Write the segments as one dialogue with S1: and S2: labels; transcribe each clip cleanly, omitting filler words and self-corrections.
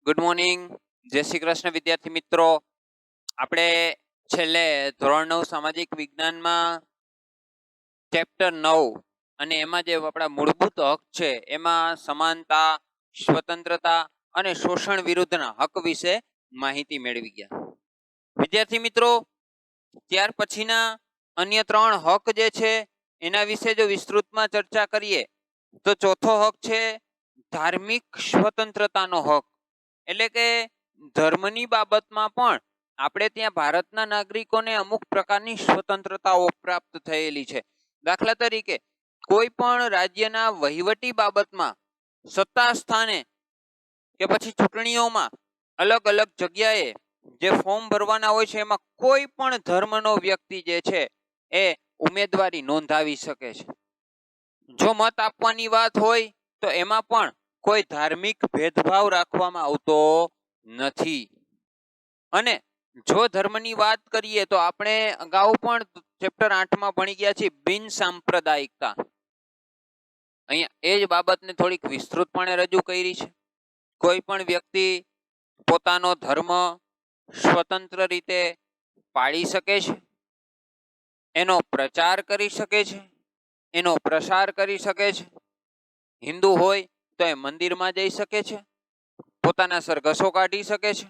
S1: Good morning, જય શ્રી કૃષ્ણ વિદ્યાર્થી મિત્રો. આપણે છેલ્લે ધોરણ 9 સામાજિક વિજ્ઞાનમાં ચેપ્ટર 9 અને એમાં જે આપણા મૂળભૂત હક છે એમાં સમાનતા, સ્વતંત્રતા અને શોષણ વિરુદ્ધના હક વિશે માહિતી મેળવી ગયા. વિદ્યાર્થી મિત્રો, ત્યાર પછીના અન્ય 3 હક જે છે એના વિશે જો વિસ્તૃતમાં ચર્ચા કરીએ તો ચોથો હક છે ધાર્મિક સ્વતંત્રતાનો હક. એટલે કે ધર્મની બાબતમાં પણ આપણે ત્યાં ભારતના નાગરિકોને અમુક પ્રકારની સ્વતંત્રતાઓ પ્રાપ્ત થયેલી છે. દાખલા તરીકે કોઈ પણ રાજ્યના વહીવટી બાબતમાં સત્તા સ્થાને કે પછી ચૂંટણીઓમાં અલગ અલગ જગ્યાએ જે ફોર્મ ભરવાના હોય છે એમાં કોઈ પણ ધર્મનો વ્યક્તિ જે છે એ ઉમેદવારી નોંધાવી શકે છે. જો મત આપવાની વાત હોય તો એમાં પણ કોઈ ધાર્મિક ભેદભાવ રાખવામાં આવતો નથી. અને જો ધર્મની વાત કરીએ તો આપણે અગાઉ પણ ચેપ્ટર 8 માં ભણી ગયા છીએ બિન સાંપ્રદાયિકતા. અહીંયા એ જ બાબતને થોડીક વિસ્તૃતપણે રજૂ કરી છે. કોઈ પણ વ્યક્તિ પોતાનો ધર્મ સ્વતંત્ર રીતે પાળી શકે છે, એનો પ્રચાર કરી શકે છે, એનો પ્રસાર કરી શકે છે. હિન્દુ હોય તો એ મંદિરમાં જઈ શકે છે, પોતાના સરઘસો કાઢી શકે છે.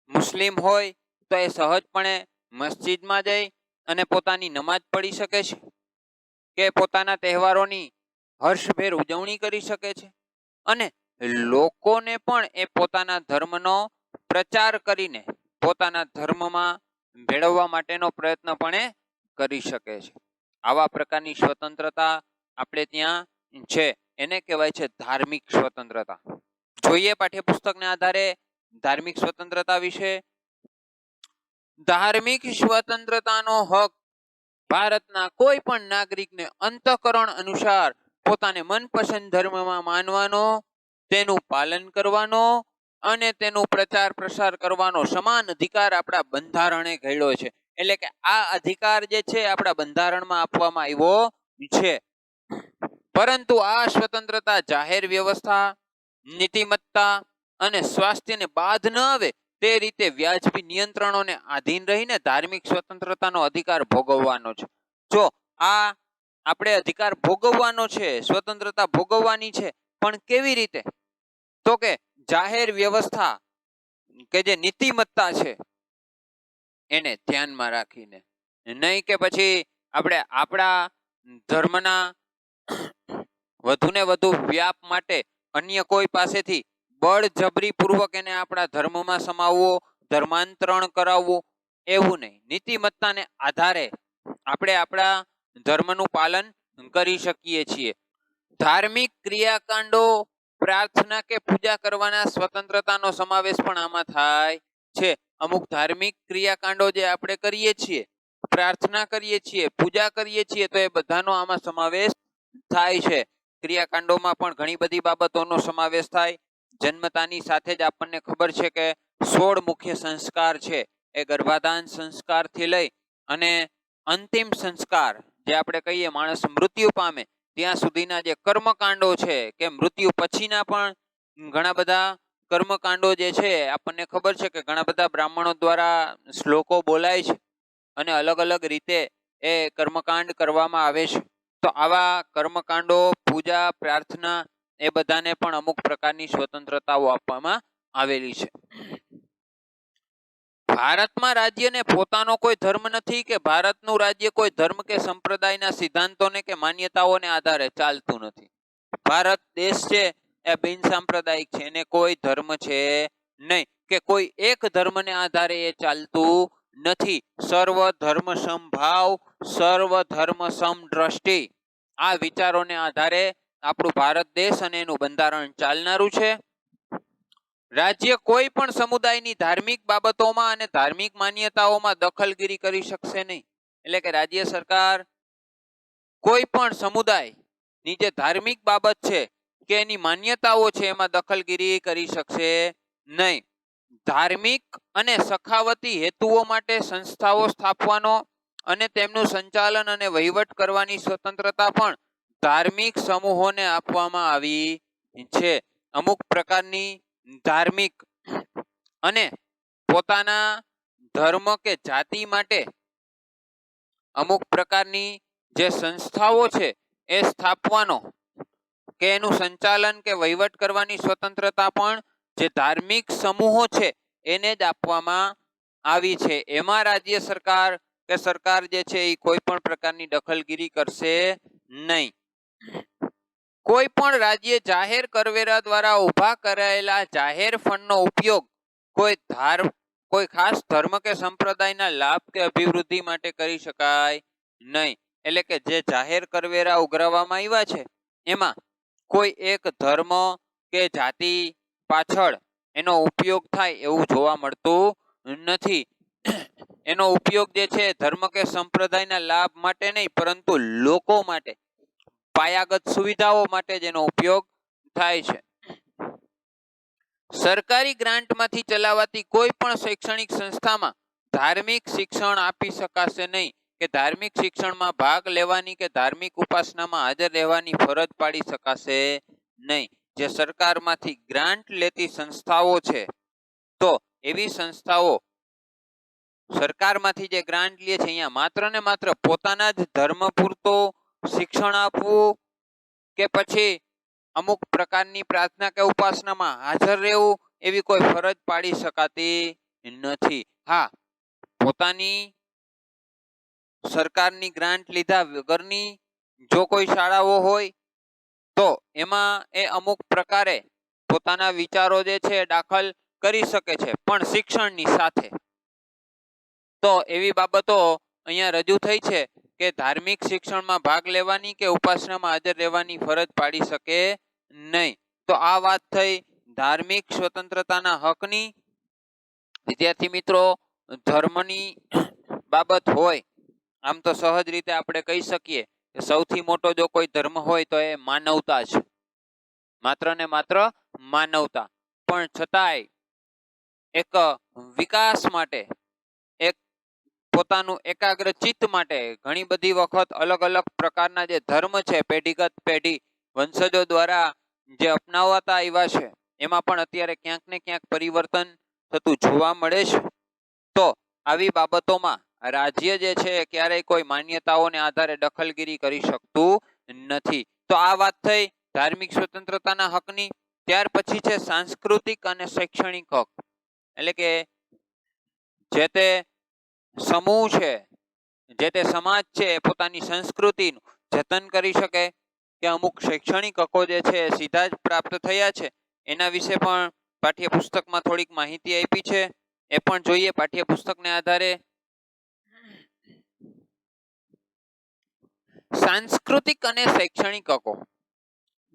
S1: મુસ્લિમ હોય તો એ સહજપણે મસ્જિદમાં જઈ અને પોતાની નમાજ પઢી શકે છે કે પોતાના તહેવારોની હર્ષભેર ઉજવણી કરી શકે છે. અને લોકોને પણ એ પોતાના ધર્મનો પ્રચાર કરીને પોતાના ધર્મમાં ભેળવવા માટેનો પ્રયત્ન પણ કરી શકે છે. આવા પ્રકારની સ્વતંત્રતા આપણે ત્યાં છે એને કહેવાય છે ધાર્મિક સ્વતંત્રતા. જોઈએ પાઠ્યપુસ્તકના આધારે ધાર્મિક સ્વતંત્રતા વિશે. ધાર્મિક સ્વતંત્રતાનો હક ભારતના કોઈ પણ નાગરિકને અંતઃકરણ અનુસાર પોતાને મનપસંદ ધર્મમાં માનવાનો, તેનું પાલન કરવાનો અને તેનું પ્રચાર પ્રસાર કરવાનો સમાન અધિકાર આપણા બંધારણે ઘડ્યો છે. એટલે કે આ અધિકાર જે છે આપણા બંધારણમાં આપવામાં આવ્યો છે. પરંતુ આ સ્વતંત્રતા જાહેર વ્યવસ્થા, નીતિમત્તા અને સ્વાસ્થ્યને બાદ ન આવે તે રીતે વ્યાજબી નિયંત્રણોને આધીન રહીને ધાર્મિક સ્વતંત્રતાનો અધિકાર ભોગવવાનો છે. જો આ આપણે અધિકાર ભોગવવાનો છે, સ્વતંત્રતા ભોગવવાની છે, પણ કેવી રીતે? તો કે જાહેર વ્યવસ્થા કે જે નીતિમત્તા છે એને ધ્યાનમાં રાખીને, નહીં કે પછી આપણે આપણા ધર્મના વધુને વધુ વ્યાપ માટે અન્ય કોઈ પાસેથી બળજબરીપૂર્વક એને આપણા ધર્મમાં સમાવવો, ધર્માંતરણ કરાવવું, એવું નહીં. નીતિમત્તાને આધારે આપણે આપણા ધર્મનું પાલન કરી શકીએ છીએ. ધાર્મિક ક્રિયાકાંડો, પ્રાર્થના કે પૂજા કરવાના સ્વતંત્રતાનો સમાવેશ પણ આમાં થાય છે. અમુક ધાર્મિક ક્રિયાકાંડો જે આપણે કરીએ છીએ, પ્રાર્થના કરીએ છીએ, પૂજા કરીએ છીએ, તો એ બધાનો આમાં સમાવેશ થાય છે. ક્રિયાકાંડોમાં પણ ઘણી બધી બાબતોનો સમાવેશ થાય. જન્મતાની સાથે જ આપણને ખબર છે કે 16 મુખ્ય સંસ્કાર છે. એ ગર્ભાધાન સંસ્કારથી લઈ અને અંતિમ સંસ્કાર જે આપણે કહીએ માણસ મૃત્યુ પામે ત્યાં સુધીના જે કર્મકાંડો છે કે મૃત્યુ પછીના પણ ઘણા બધા કર્મકાંડો જે છે આપણને ખબર છે કે ઘણા બધા બ્રાહ્મણો દ્વારા શ્લોકો બોલાય છે અને અલગ અલગ રીતે એ કર્મકાંડ કરવામાં આવે છે. તો આવા કર્મકાંડો, પૂજા, પ્રાર્થના એ બધાને પણ અમુક પ્રકારની સ્વતંત્રતાઓ આપવામાં આવેલી છે. ભારતમાં રાજ્યને પોતાનો કોઈ ધર્મ નથી કે ભારતનું રાજ્ય કોઈ ધર્મ કે સંપ્રદાયના સિદ્ધાંતોને કે માન્યતાઓને આધારે ચાલતું નથી. ભારત દેશ છે એ બિન સાંપ્રદાયિક છે, એને કોઈ ધર્મ છે નહીં કે કોઈ એક ધર્મને આધારે એ ચાલતું નથી. સર્વ ધર્મ સમભાવ, સર્વ ધર્મ સમદ્રષ્ટિ, આ વિચારોને આધારે આપણું ભારત દેશ અને એનું બંધારણ ચાલનારું છે. રાજ્ય કોઈ પણ સમુદાયની ધાર્મિક બાબતોમાં અને ધાર્મિક માન્યતાઓમાં દખલગીરી કરી શકશે નહીં. એટલે કે રાજ્ય સરકાર કોઈ પણ સમુદાયની જે ધાર્મિક બાબત છે કે એની માન્યતાઓ છે એમાં દખલગીરી કરી શકશે નહીં. ધાર્મિક અને સખાવતી હેતુઓ માટે સંસ્થાઓ સ્થાપવાનો અને તેમનું સંચાલન અને વહીવટ કરવાની સ્વતંત્રતા પણ ધાર્મિક સમૂહોને આપવામાં આવી છે. અમુક પ્રકારની ધાર્મિક અને પોતાના ધર્મ કે જાતિ માટે અમુક પ્રકારની જે સંસ્થાઓ છે એ સ્થાપવાનો કે એનું સંચાલન કે વહીવટ કરવાની સ્વતંત્રતા પણ જે ધાર્મિક સમૂહો છે એને જ આપવામાં આવી છે. એમાં રાજ્ય સરકાર કે સરકાર જે છે એ કોઈ પણ પ્રકારની દખલગીરી કરશે નહીં. કોઈ પણ રાજ્ય જાહેર કરવેરા દ્વારા ઊભા કરાયેલા જાહેર ફંડનો ઉપયોગ કોઈ ખાસ ધર્મ કે સંપ્રદાયના લાભ કે અભિવૃદ્ધિ માટે કરી શકાય નહીં. એટલે કે જે જાહેર કરવેરા ઉઘરાવવામાં આવ્યા છે એમાં કોઈ એક ધર્મ કે જાતિ પાછળ એનો ઉપયોગ થાય એવું જોવા મળતું નથી. એનો ઉપયોગ જે છે ધર્મ કે સંપ્રદાયના લાભ માટે નહીં, પરંતુ લોકો માટે, પાયાગત સુવિધાઓ માટે જેનો ઉપયોગ થાય છે. સરકારી ગ્રાન્ટમાંથી ચલાવાતી કોઈ પણ શૈક્ષણિક સંસ્થામાં ધાર્મિક શિક્ષણ આપી શકાશે નહીં કે ધાર્મિક શિક્ષણમાં ભાગ લેવાની કે ધાર્મિક ઉપાસનામાં હાજર રહેવાની ફરજ પાડી શકાશે નહીં. જે સરકારમાંથી ગ્રાન્ટ લેતી સંસ્થાઓ છે તો એવી સંસ્થાઓ સરકારમાંથી જે ગ્રાન્ટ લે છે અહીંયા માત્ર ને માત્ર પોતાના જ ધર્મ પૂરતો શિક્ષણ આપવું કે પછી અમુક પ્રકારની પ્રાર્થના કે ઉપાસનામાં હાજર રહેવું એવી કોઈ ફરજ પાડી શકાતી નથી. હા, પોતાની સરકારની ગ્રાન્ટ લીધા વગરની જો કોઈ શાળાઓ હોય તો એમાં એ અમુક પ્રકારે પોતાના વિચારો જે છે દાખલ કરી શકે છે, પણ શિક્ષણની સાથે. તો એવી બાબતો અહીંયા રજૂ થઈ છે કે ધાર્મિક શિક્ષણમાં ભાગ લેવાની કે ઉપાસનામાં હાજર રહેવાની ફરજ પાડી શકે નહીં. તો આ વાત થઈ ધાર્મિક સ્વતંત્રતાના હકની. વિદ્યાર્થી મિત્રો, ધર્મની બાબત હોય આમ તો સહજ રીતે આપણે કહી શકીએ કે સૌથી મોટો જો કોઈ ધર્મ હોય તો એ માનવતા છે. માત્ર ને માત્ર માનવતા. પણ છતાંય એક વિકાસ માટે, એક પોતાનું એકાગ્ર ચિત્ત માટે ઘણી બધી વખત અલગ અલગ પ્રકારના જે ધર્મ છે પેઢીગત પેઢી વંશજો દ્વારા જે અપનાવાતા આવ્યા છે એમાં પણ અત્યારે ક્યાંક ને ક્યાંક પરિવર્તન થતું જોવા મળે છે. તો આવી બાબતોમાં રાજ્ય જે છે ક્યારેય કોઈ માન્યતાઓને આધારે દખલગીરી કરી શકતું નથી. તો આ વાત થઈ ધાર્મિક સ્વતંત્રતાના હકની. ત્યાર પછી છે સાંસ્કૃતિક અને શૈક્ષણિક હક. એટલે કે જે તે સમૂહ છે, જે તે સમાજ છે એ પોતાની સંસ્કૃતિનું જતન કરી શકે કે અમુક શૈક્ષણિક હકો જે છે સીધા જ પ્રાપ્ત થયા છે એના વિશે પણ પાઠ્યપુસ્તકમાં થોડીક માહિતી આપી છે. એ પણ જોઈએ પાઠ્યપુસ્તકને આધારે. સાંસ્કૃતિક અને શૈક્ષણિક હકો.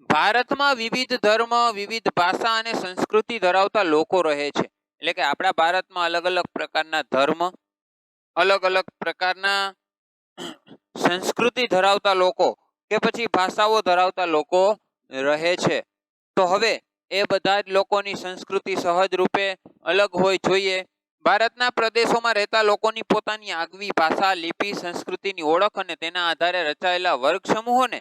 S1: ભારતમાં વિવિધ ધર્મ, વિવિધ ભાષા અને સંસ્કૃતિ ધરાવતા લોકો રહે છે. એટલે કે આપણા ભારતમાં અલગ અલગ પ્રકારના ધર્મ, અલગ અલગ પ્રકારના સંસ્કૃતિ ધરાવતા લોકો કે પછી ભાષાઓ ધરાવતા લોકો રહે છે. તો હવે એ બધા જ લોકોની સંસ્કૃતિ સહજ રૂપે અલગ હોય જોઈએ. ભારતના પ્રદેશોમાં રહેતા લોકોની પોતાની આગવી ભાષા, લિપિ, સંસ્કૃતિની ઓળખ અને તેના આધારે રચાયેલા વર્ગ સમૂહોને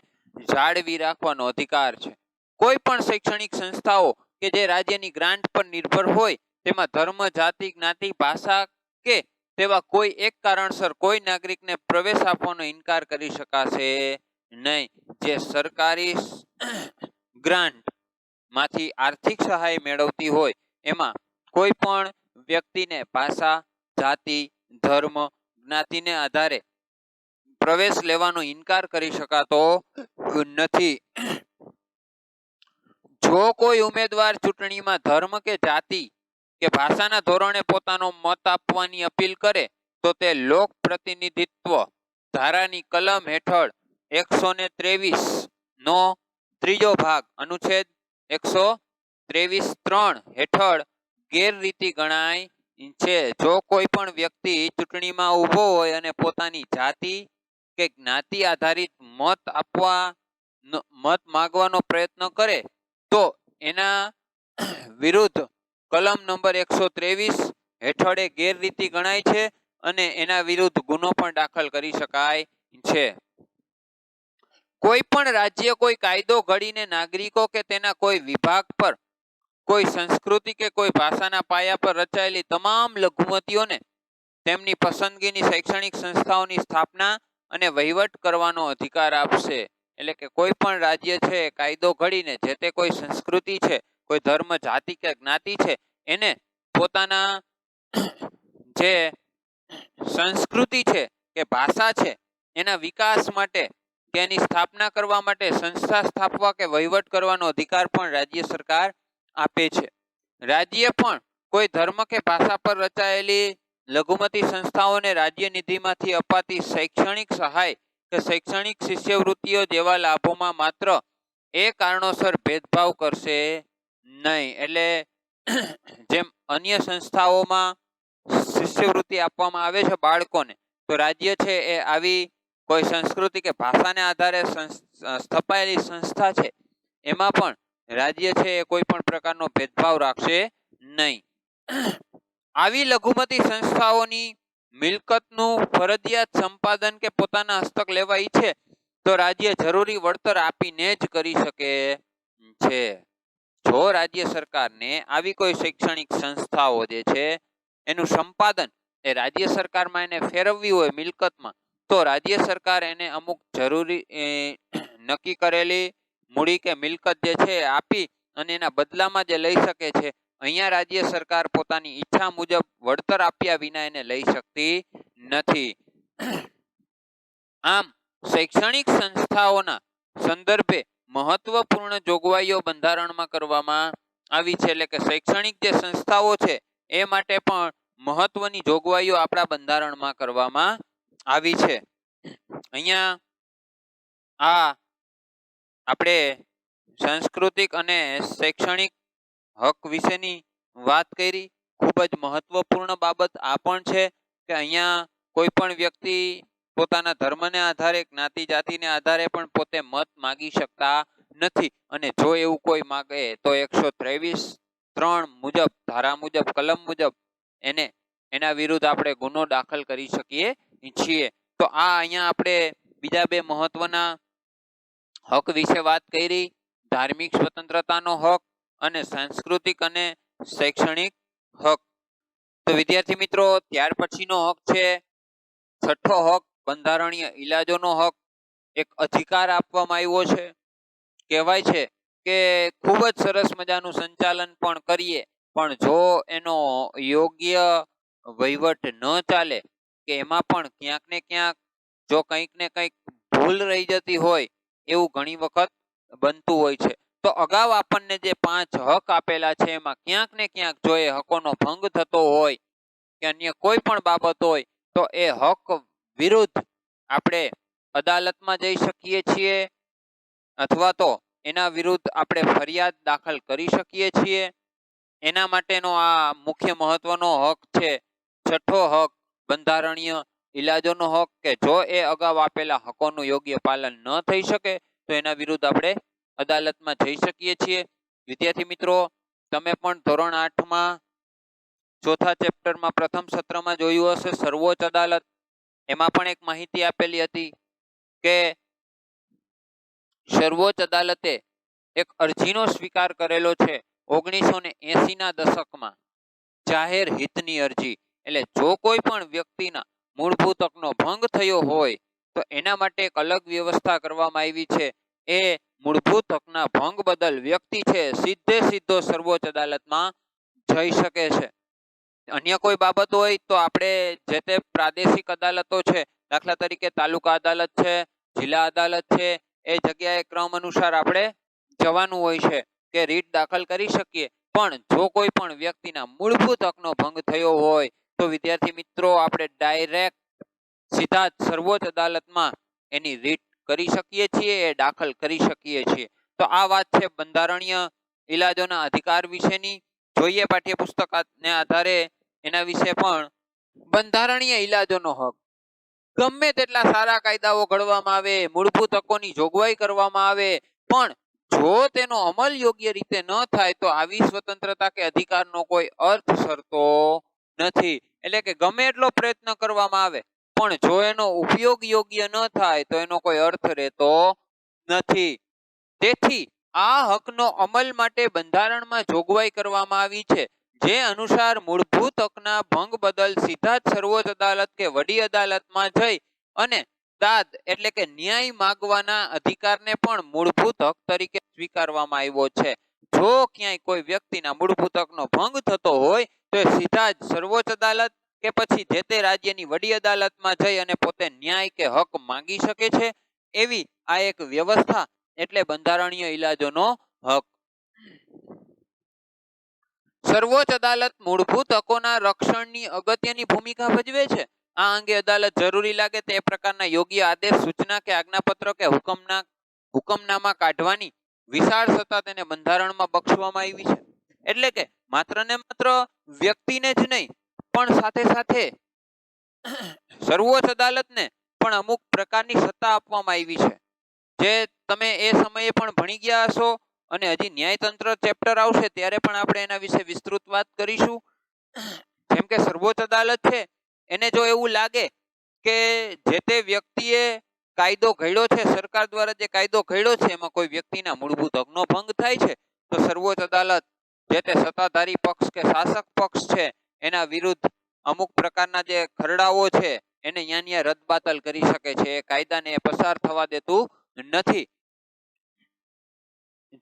S1: જાળવી રાખવાનો અધિકાર છે. કોઈ પણ શૈક્ષણિક સંસ્થાઓ કે જે રાજ્યની ગ્રાન્ટ પર નિર્ભર હોય તેમાં ધર્મ, જાતિ, જ્ઞાતિ, ભાષા કે તેવા કોઈ એક કારણસર કોઈ નાગરિકને પ્રવેશ આપવાનો ઇનકાર કરી શકાશે નહીં. જે સરકારી ગ્રાન્ટ માંથી આર્થિક સહાય મેળવતી હોય એમાં કોઈ પણ વ્યક્તિને ભાષા, જાતિ, ધર્મ, જ્ઞાતિને આધારે પ્રવેશ લેવાનો ઇનકાર કરી શકાતો નથી. જો કોઈ ઉમેદવાર ચૂંટણીમાં ધર્મ કે જાતિ કે ભાષાના ધોરણે પોતાનો મત આપવાની અપીલ કરે તો તે લોક પ્રતિનિધિત્વ ધારાની કલમ હેઠળ 123 નો ત્રીજો ભાગ અનુચ્છેદ 123(3) હેઠળ ગેરરીતિ ગણાય છે. જો કોઈ પણ વ્યક્તિ ચૂંટણીમાં ઊભો હોય અને પોતાની જાતિ કે જ્ઞાતિ આધારિત મત માંગવાનો પ્રયત્ન કરે તો એના વિરુદ્ધ કલમ નંબર 123 હેઠળ એ ગેરરીતિ ગણાય છે અને એના વિરુદ્ધ ગુનો પણ દાખલ કરી શકાય છે. કોઈ પણ રાજ્ય કોઈ કાયદો ઘડીને નાગરિકો કે તેના કોઈ વિભાગ પર કોઈ સંસ્કૃતિ કે કોઈ ભાષાના પાયા પર રચાયેલી તમામ લઘુમતીઓને તેમની પસંદગીની શૈક્ષણિક સંસ્થાઓની સ્થાપના અને વહીવટ કરવાનો અધિકાર આપશે. એટલે કે કોઈ પણ રાજ્ય છે કાયદો ઘડીને જે તે કોઈ સંસ્કૃતિ છે, કોઈ ધર્મ, જાતિ કે જ્ઞાતિ છે એને પોતાના જે સંસ્કૃતિ છે કે ભાષા છે એના વિકાસ માટે તેની સ્થાપના કરવા માટે સંસ્થા સ્થાપવા કે વહીવટ કરવાનો અધિકાર પણ રાજ્ય સરકાર આપે છે. રાજ્ય પણ કોઈ ધર્મ કે ભાષા પર રચાયેલી લઘુમતી સંસ્થાઓને રાજ્ય નિધિમાંથી અપાતી શૈક્ષણિક સહાય કે શૈક્ષણિક શિષ્યવૃત્તિઓ જેવા લાભોમાં માત્ર એ કારણોસર ભેદભાવ કરશે નહીં. એટલે જેમ અન્ય સંસ્થાઓમાં શિષ્યવૃત્તિ આપવામાં આવે છે બાળકોને, તો રાજ્ય છે એ આવી કોઈ સંસ્કૃતિ કે ભાષાને આધારે સ્થપાયેલી સંસ્થા છે એમાં પણ રાજ્ય છે એ કોઈ પણ પ્રકારનો ભેદભાવ રાખશે નહીં. આવી લઘુમતી સંસ્થાઓની મિલકતનું ફરજિયાત સંપાદન કે પોતાના હસ્તક લેવા ઈચ્છે તો રાજ્ય જરૂરી વળતર આપીને જ કરી શકે છે. જો રાજ્ય સરકારને આવી કોઈ શૈક્ષણિક સંસ્થાઓ જે છે એનું સંપાદન એ રાજ્ય સરકારમાં એને ફેરવવી હોય મિલકતમાં, તો રાજ્ય સરકાર એને અમુક જરૂરી નક્કી કરેલી મૂડી કે મિલકત જે છે આપી અને એના બદલામાં જે લઈ શકે છે. અહીંયા રાજ્ય સરકાર પોતાની ઈચ્છા મુજબ વળતર આપ્યા વિના એને લઈ શકતી નથી. આમ શૈક્ષણિક સંસ્થાઓના સંદર્ભે મહત્વપૂર્ણ જોગવાઈઓ બંધારણમાં કરવામાં આવી છે. એટલે કે શૈક્ષણિક જે સંસ્થાઓ છે એ માટે પણ મહત્વની જોગવાઈઓ આપણા બંધારણમાં કરવામાં આવી છે. અહીંયા આપણે સાંસ્કૃતિક અને શૈક્ષણિક હક વિશેની વાત કરી. ખૂબ જ મહત્વપૂર્ણ બાબત આ પણ છે કે અહીંયા કોઈ પણ વ્યક્તિ પોતાના ધર્મને આધારે, જ્ઞાતિ જાતિને આધારે પણ પોતે મત માગી શકતા નથી. અને જો એવું કોઈ માગે તો 123(3) મુજબ, ધારા મુજબ, કલમ મુજબ એના વિરુદ્ધ આપણે ગુનો દાખલ કરી શકીએ છીએ. તો આ અહીંયા આપણે બીજા બે મહત્વના હક વિશે વાત કરી, ધાર્મિક સ્વતંત્રતાનો હક અને સાંસ્કૃતિક અને શૈક્ષણિક હક. તો વિદ્યાર્થી મિત્રો, ત્યાર પછીનો હક છે છઠ્ઠો હક, બંધારણીય ઈલાજોનો હક. એક અધિકાર આપવામાં આવ્યો છે. કહેવાય છે કે ખૂબ જ સરસ મજાનું સંચાલન પણ કરીએ, પણ જો એનો યોગ્ય વહીવટ ન ચાલે કે એમાં પણ ક્યાંક ને ક્યાંક જો કંઈક ને કંઈક ભૂલ રહી જતી હોય એવું ઘણી વખત બનતું હોય છે. તો અગાઉ આપણને જે 5 હક આપેલા છે એમાં ક્યાંક ને ક્યાંક જો એ હકોનો ભંગ થતો હોય કે અન્ય કોઈ પણ બાબત હોય તો એ હક વિરુદ્ધ આપણે અદાલતમાં જઈ શકીએ છીએ અથવા તો એના વિરુદ્ધ આપણે ફરિયાદ દાખલ કરી શકીએ છીએ. એના માટેનો આ મુખ્ય મહત્વનો હક છે છઠ્ઠો હક, બંધારણીય ઈલાજોનો હક. કે જો એ અગાઉ આપેલા હકોનું યોગ્ય પાલન ન થઈ શકે તો એના વિરુદ્ધ આપણે અદાલતમાં જઈ શકીએ છીએ. વિદ્યાર્થી મિત્રો, તમે પણ ધોરણ 8માં ચોથા ચેપ્ટરમાં પ્રથમ સત્રમાં જોયું હશે સર્વોચ્ચ અદાલત. એમાં પણ એક માહિતી આપેલી હતી કે સર્વોચ્ચ અદાલતે એક અરજીનો સ્વીકાર કરેલો છે 1980ના દશકમાં, જાહેર હિતની અરજી. એટલે જો કોઈ પણ વ્યક્તિના મૂળભૂત હકનો ભંગ થયો હોય તો એના માટે એક અલગ વ્યવસ્થા કરવામાં આવી છે. એ મૂળભૂત હકના ભંગ બદલ વ્યક્તિ છે સીધો સર્વોચ્ચ અદાલતમાં જઈ શકે છે. અન્ય કોઈ બાબત હોય તો આપણે જે તે પ્રાદેશિક અદાલતો છે, દાખલા તરીકે તાલુકા અદાલત છે, જિલ્લા અદાલત છે, એ જગ્યાએ ક્રમ અનુસાર આપણે જવાનું હોય છે કે રીટ દાખલ કરી શકીએ. પણ જો કોઈ પણ વ્યક્તિના મૂળભૂત હકનો ભંગ થયો હોય તો વિદ્યાર્થી મિત્રો આપણે ડાયરેક્ટ સીધા જ સર્વોચ્ચ અદાલતમાં એની રીટ કરી શકીએ છીએ, એ દાખલ કરી શકીએ છીએ. તો આ વાત છે બંધારણીય ઈલાજોના અધિકાર વિશેની. જોઈએ પાઠ્યપુસ્તકને આધારે એના વિશે પણ. બંધારણીય ઈલાજોનો હક, ગમે તેટલા સારા કાયદાઓ ઘડવામાં આવે, મૂળભૂત હકોની જોગવાઈ કરવામાં આવે, પણ જો તેનો અમલ યોગ્ય રીતે ન થાય તો આવી સ્વતંત્રતા કે અધિકારનો કોઈ અર્થ સરતો નથી. એટલે કે ગમે એટલો પ્રયત્ન કરવામાં આવે પણ જો એનો ઉપયોગ યોગ્ય ન થાય તો એનો કોઈ અર્થ રહેતો નથી. તેથી આ હકનો અમલ માટે બંધારણમાં જોગવાઈ કરવામાં આવી છે, જે અનુસાર મૂળભૂત હકના ભંગ બદલ સીધા જ સર્વોચ્ચ અદાલત કે વડી અદાલતમાં જઈ અને દાદ એટલે કે ન્યાય માંગવાના અધિકારને પણ મૂળભૂત હક તરીકે સ્વીકારવામાં આવ્યો છે. જો ક્યાંય કોઈ વ્યક્તિના મૂળભૂત હકનો ભંગ થતો હોય તો એ સીધા જ સર્વોચ્ચ અદાલત કે પછી જે તે રાજ્યની વડી અદાલતમાં જઈ અને પોતે ન્યાય કે હક માંગી શકે છે. એવી આ એક વ્યવસ્થા એટલે બંધારણીય ઇલાજોનો હક. સર્વોચ્ચ અદાલત મૂળભૂત હકોના રક્ષણની અગત્યની ભૂમિકા ભજવે છે. આ અંગે અદાલત જરૂરી લાગે તે પ્રકારના યોગ્ય આદેશ, સૂચના કે આજ્ઞાપત્ર કે હુકમનામા કાઢવાની વિશાળ સત્તા તેને બંધારણમાં બક્ષવામાં આવી છે. એટલે કે માત્ર ને માત્ર વ્યક્તિને જ નહીં પણ સાથે સાથે સર્વોચ્ચ અદાલતને પણ અમુક પ્રકારની સત્તા આપવામાં આવી છે, જે તમે એ સમયે પણ ભણી ગયા હશો અને હજી ન્યાયતંત્ર ચેપ્ટર આવશે ત્યારે પણ આપણે એના વિશે વિસ્તૃત વાત કરીશું. જેમ કે સર્વોચ્ચ અદાલત છે એને જો એવું લાગે કે જે તે વ્યક્તિએ કાયદો ઘડ્યો છે, સરકાર દ્વારા જે કાયદો ઘડ્યો છે એમાં કોઈ વ્યક્તિના મૂળભૂત હકનો ભંગ થાય છે, તો સર્વોચ્ચ અદાલત જે તે સત્તાધારી પક્ષ કે શાસક પક્ષ છે એના વિરુદ્ધ અમુક પ્રકારના જે ખરડાઓ છે એને ન્યા રદબાતલ કરી શકે છે. એ કાયદાને પસાર થવા દેતું નથી.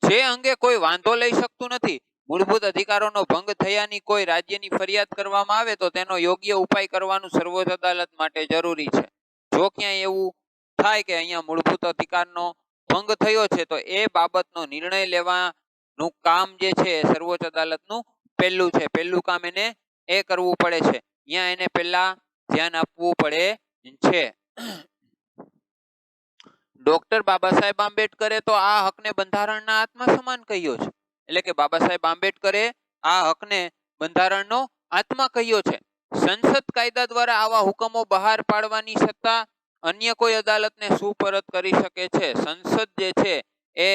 S1: જે અંગે કોઈ વાંધો લઈ શકતું નથી, મૂળભૂત અધિકારોનો ભંગ થયાની કોઈ રાજ્યની ફરિયાદ કરવામાં આવે તો તેનો યોગ્ય ઉપાય કરવાનું સર્વોચ્ચ અદાલત માટે જરૂરી છે. જો ક્યાંય એવું થાય કે અહીંયા મૂળભૂત અધિકારનો ભંગ થયો છે તો એ બાબતનો નિર્ણય લેવાનું કામ જે છે સર્વોચ્ચ અદાલતનું પહેલું છે. પહેલું કામ એને એ કરવું પડે છે. અહીંયા એને પહેલા ધ્યાન આપવું પડે છે. ડોક્ટર બાબા સાહેબ આંબેડકરે તો આ હકને બંધારણના આત્મા સમાન કહ્યો છે. એટલે કે બાબા સાહેબ આંબેડકરે આ હકને બંધારણનો આત્મા કહ્યો છે. સંસદ કાયદા દ્વારા આવા હુકમો બહાર પાડવાની સત્તા અન્ય કોઈ અદાલતને સુપરત કરી શકે છે. સંસદ જે છે એ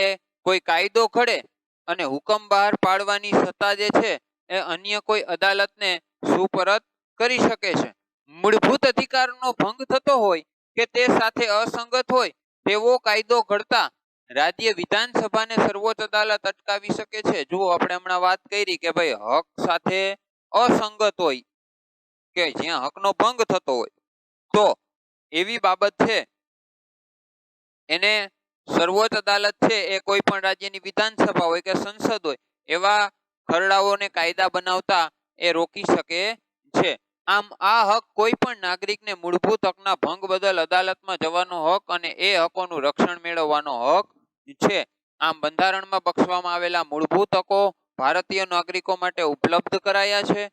S1: કોઈ કાયદો ઘડે અને હુકમ બહાર પાડવાની સત્તા જે છે એ અન્ય કોઈ અદાલતને સુપરત કરી શકે છે. મૂળભૂત અધિકારનો ભંગ થતો હોય કે તે સાથે અસંગત હોય તેવો કાયદો ઘડતા રાજ્ય વિધાનસભાને સર્વોચ્ચ અદાલત અટકાવી શકે છે. જો આપણે હમણાં વાત કરી કે ભાઈ હક સાથે અસંગત હોય કે જ્યાં હકનો ભંગ થતો હોય તો એવી બાબત છે એને સર્વોચ્ચ અદાલત છે એ કોઈ પણ રાજ્યની વિધાનસભા હોય કે સંસદ હોય એવા ખરડાઓને કાયદા બનાવતા એ રોકી શકે છે. આમ આ હક કોઈ પણ નાગરિકને મૂળભૂત હકના ભંગ બદલ અદાલતમાં જવાનો હક અને એ હકોનું રક્ષણ મેળવવાનો હક છે. આમ બંધારણમાં બક્ષવામાં આવેલા મૂળભૂત હકો ભારતીય નાગરિકો માટે ઉપલબ્ધ કરાયા છે.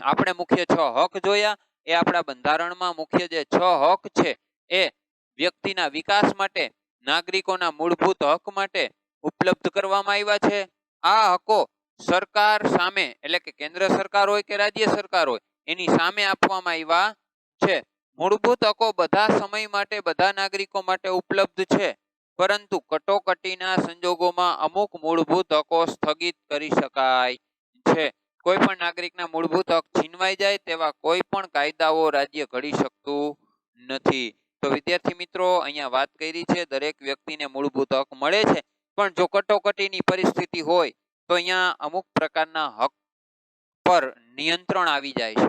S1: આપણે મુખ્ય 6 હક જોયા. એ આપણા બંધારણમાં મુખ્ય જે 6 હક છે એ વ્યક્તિના વિકાસ માટે, નાગરિકોના મૂળભૂત હક માટે ઉપલબ્ધ કરવામાં આવ્યા છે. આ હકો સરકાર સામે એટલે કે કેન્દ્ર સરકાર હોય કે રાજ્ય સરકાર હોય એની સામે આપવામાં આવ્યા છે. મૂળભૂત હકો બધા સમય માટે બધા નાગરિકો માટે ઉપલબ્ધ છે, પરંતુ કટોકટીના સંજોગોમાં અમુક મૂળભૂત હકો સ્થગિત કરી શકાય છે. કોઈ પણ નાગરિકના મૂળભૂત હક છીનવાઈ જાય તેવા કોઈ પણ કાયદાઓ રાજ્ય ઘડી શકતું નથી. તો વિદ્યાર્થી મિત્રો અહીંયા વાત કરી છે દરેક વ્યક્તિને મૂળભૂત હક મળે છે, પણ જો કટોકટીની પરિસ્થિતિ હોય તો અહીંયા અમુક પ્રકારના હક પર નિયંત્રણ આવી જાય છે.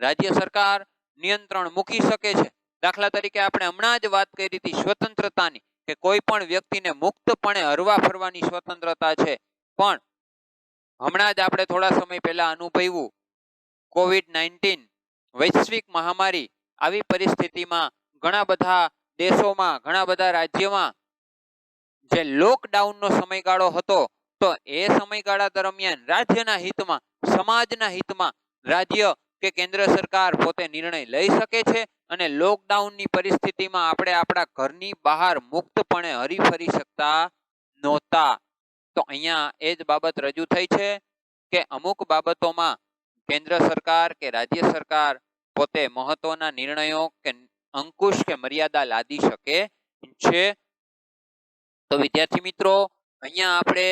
S1: રાજ્ય સરકાર નિયંત્રણ મૂકી શકે છે. દાખલા તરીકે આપણે હમણાં જ વાત કરી હતી સ્વતંત્રતાની કે કોઈ પણ વ્યક્તિને મુક્તપણે હરવા ફરવાની સ્વતંત્રતા છે, પણ હમણાં જ આપણે થોડા સમય પહેલા અનુભવ્યું COVID-19 વૈશ્વિક મહામારી. આવી પરિસ્થિતિમાં ઘણા બધા દેશોમાં, ઘણા બધા રાજ્યોમાં જે લોકડાઉનનો સમયગાળો હતો તો એ સમયગાળા દરમિયાન રાજ્યના હિતમાં, સમાજના હિતમાં રાજ્ય કે કેન્દ્ર સરકાર પોતે નિર્ણય લઈ શકે છે અને લોકડાઉનની પરિસ્થિતિમાં આપણે આપણા ઘરની બહાર મુક્તપણે હરીફરી શકતા નહોતા. તો અહીંયા એ જ બાબત રજૂ થઈ છે કે અમુક બાબતોમાં કેન્દ્ર સરકાર કે રાજ્ય સરકાર પોતે મહત્વના નિર્ણયો કે અંકુશ કે મર્યાદા લાદી શકે છે. તો વિદ્યાર્થી મિત્રો અહીંયા આપણે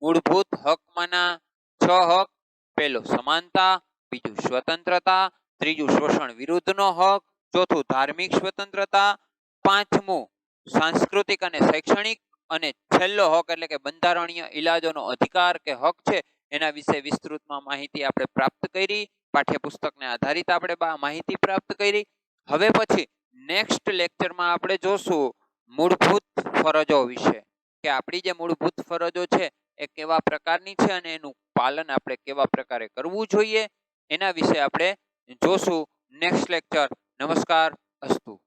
S1: મૂળભૂત હકમાંના 6 હક, પહેલો સમાનતા, બીજું સ્વતંત્રતા, ત્રીજું શોષણ વિરુદ્ધનો હક, ચોથું ધાર્મિક સ્વતંત્રતા, પાંચમું સાંસ્કૃતિક અને શૈક્ષણિક અને છેલ્લો હક એટલે કે બંધારણીય ઈલાજોનો અધિકાર કે હક છે એના વિશે વિસ્તૃતમાં માહિતી આપણે પ્રાપ્ત કરી. પાઠ્યપુસ્તકને આધારિત આપણે માહિતી પ્રાપ્ત કરી. હવે પછી નેક્સ્ટ લેક્ચરમાં આપણે જોશું મૂળભૂત ફરજો વિશે, કે આપણી જે મૂળભૂત ફરજો છે એ કેવા પ્રકારની છે અને એનું પાલન આપણે કેવા પ્રકારે કરવું જોઈએ એના વિશે આપણે જોશું નેક્સ્ટ લેક્ચર. નમસ્કાર, અસ્તુ.